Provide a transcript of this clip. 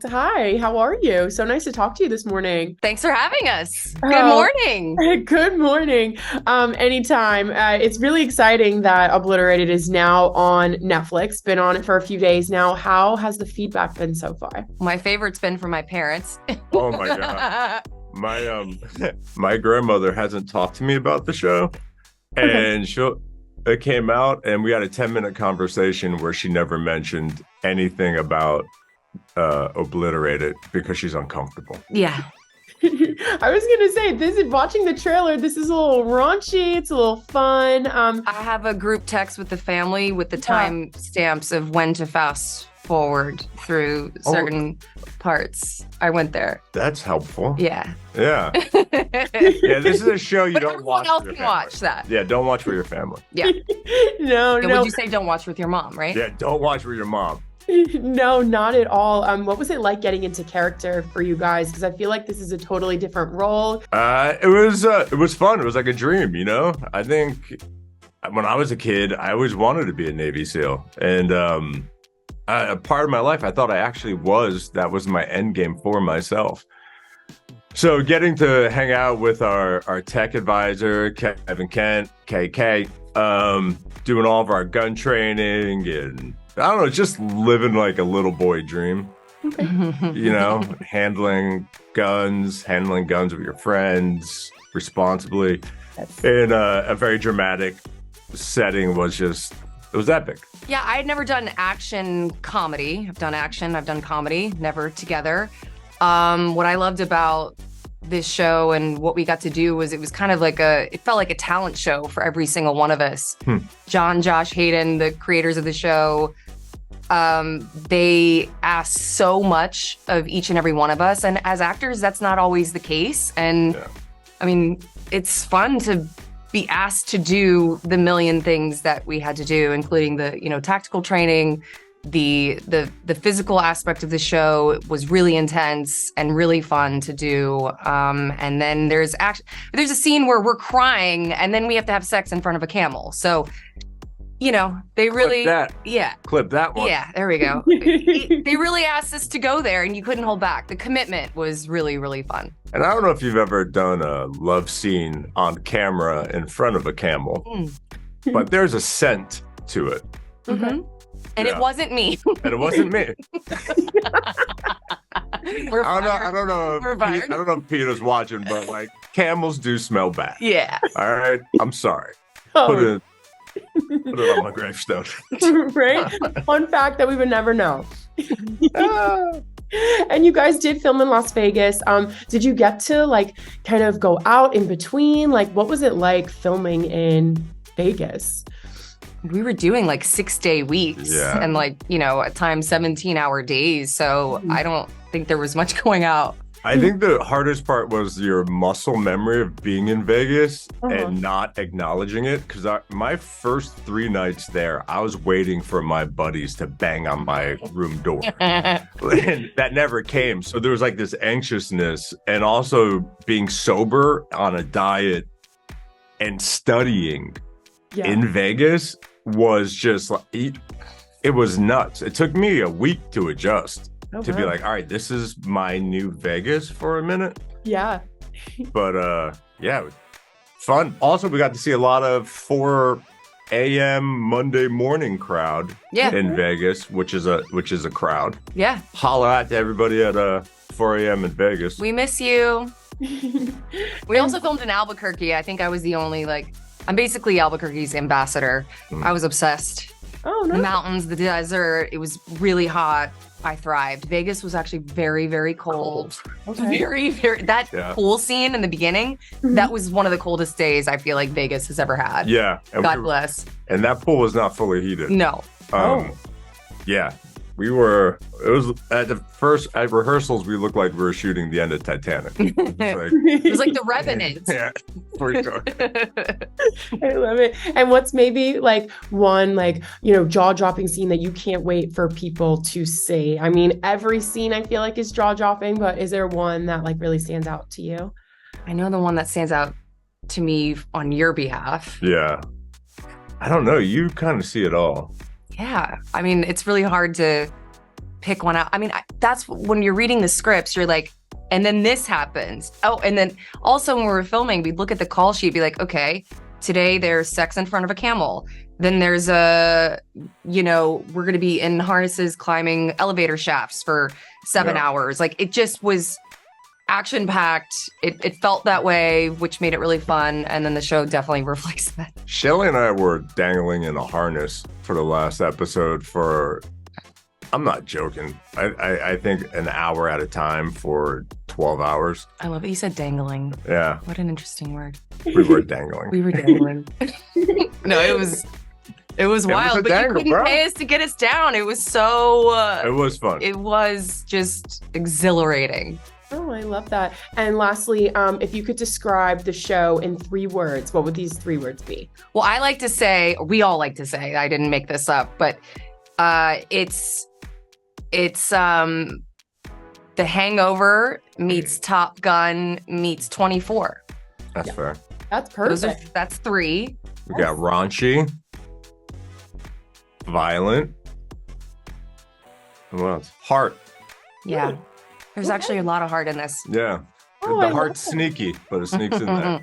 Hi, how are you? So nice to talk to you this morning. Thanks for having us. Good Oh, morning. good morning. Anytime. It's really exciting that Obliterated is now on Netflix. Been on it for a few days now. How has the feedback been so far? My favorite's been from my parents. Oh my God. My my grandmother hasn't talked to me about the show, Okay. and it came out and we had a 10-minute conversation where she never mentioned anything about Obliterated because she's uncomfortable. Yeah. I was gonna say this is watching the trailer. This is a little raunchy. It's a little fun. I have a group text with the family with the Yeah. time stamps of when to fast forward through certain parts. I went there. That's helpful. Yeah. Yeah. Yeah, this is a show you But don't everyone watch else with your can family. watch that. Yeah, don't watch with your family. Yeah. No, And no, would you say don't watch with your mom, right? Yeah, don't watch with your mom. no, not at all. What was it like getting into character for you guys? Because I feel like this is a totally different role. It was fun. It was like a dream, you know? I think when I was a kid, I always wanted to be a Navy SEAL. And a part of my life, I thought that was my end game for myself. So getting to hang out with our tech advisor, Kevin Kent, KK, doing all of our gun training and I don't know, just living like a little boy dream, you know, handling guns with your friends responsibly in a very dramatic setting it was epic. Yeah, I had never done action comedy. I've done action, I've done comedy, never together. What I loved about this show and what we got to do was it was kind of like it felt like a talent show for every single one of us. John, Josh, Hayden, the creators of the show, they asked so much of each and every one of us. And as actors, that's not always the case. And Yeah. I mean, it's fun to be asked to do the million things that we had to do, including the, tactical training, the physical aspect of the show was really intense and really fun to do. And then there's a scene where we're crying and then we have to have sex in front of a camel. So, they really, Clip that one. yeah, there we go. They really asked us to go there and you couldn't hold back. The commitment was really, really fun. And I don't know if you've ever done a love scene on camera in front of a camel, but there's a scent to it. Mm-hmm. And Yeah. it wasn't me. And it wasn't me. We're I fired. don't know. We're fired. I don't know if Peter's watching, but like camels do smell bad. Yeah. All right. I'm sorry. Oh, Put it on my gravestone. right? Fun fact that we would never know. Ah. And you guys did film in Las Vegas. Did you get to kind of go out in between? What was it like filming in Vegas? We were doing 6-day weeks Yeah. and at times 17-hour days. So I don't think there was much going out. I think the hardest part was your muscle memory of being in Vegas Uh-huh. and not acknowledging it. Because my first 3 nights there, I was waiting for my buddies to bang on my room door. And that never came. So there was this anxiousness and also being sober on a diet and studying Yeah. in Vegas was just it was nuts. It took me a week to adjust. Oh, To be wow. all right, this is my new Vegas for a minute. Yeah. But yeah, fun. Also, we got to see a lot of 4 a.m. Monday morning crowd Yeah. in Vegas, which is a crowd. Yeah. Holla out to everybody at 4 a.m. in Vegas. We miss you. We also filmed in Albuquerque. I think I was the only I'm basically Albuquerque's ambassador. I was obsessed. Oh, The no. mountains, the desert, it was really hot. I thrived. Vegas was actually very, very cold. Okay. Very, very, that Yeah. pool scene in the beginning, that was one of the coldest days I feel like Vegas has ever had. Yeah, and, God bless. and that pool was not fully heated. No. Yeah, it was at rehearsals, we looked like we were shooting the end of Titanic. It was like The Revenant. Yeah, for sure. I love it. And what's maybe one jaw-dropping scene that you can't wait for people to see? I mean, every scene I feel like is jaw-dropping, but is there one that really stands out to you? I know the one that stands out to me on your behalf. Yeah. I don't know. You kind of see it all. Yeah. I mean, it's really hard to pick one out. I mean, that's when you're reading the scripts, you're like, and then this happens. Oh, and then also when we were filming, we'd look at the call sheet, be like, okay, today there's sex in front of a camel. Then there's we're going to be in harnesses climbing elevator shafts for 7 hours. Like, it just was action packed. It felt that way, which made it really fun. And then the show definitely reflects that. Shelley and I were dangling in a harness for the last episode for, I'm not joking, I think an hour at a time for 12 hours. I love it. You said dangling. Yeah. What an interesting word. We were dangling. We were dangling. No, it was wild, but you couldn't pay us to get us down. It was so... it was fun. It was just exhilarating. Oh, I love that. And lastly, if you could describe the show in 3 words, what would these 3 words be? Well, we all like to say, I didn't make this up, but it's The Hangover meets Top Gun meets 24. That's fair. That's perfect. That's 3. We got raunchy, violent, and what else? Heart. Yeah. Ooh. There's actually a lot of heart in this. Yeah. Oh, The I heart's love sneaky, but it sneaks in there.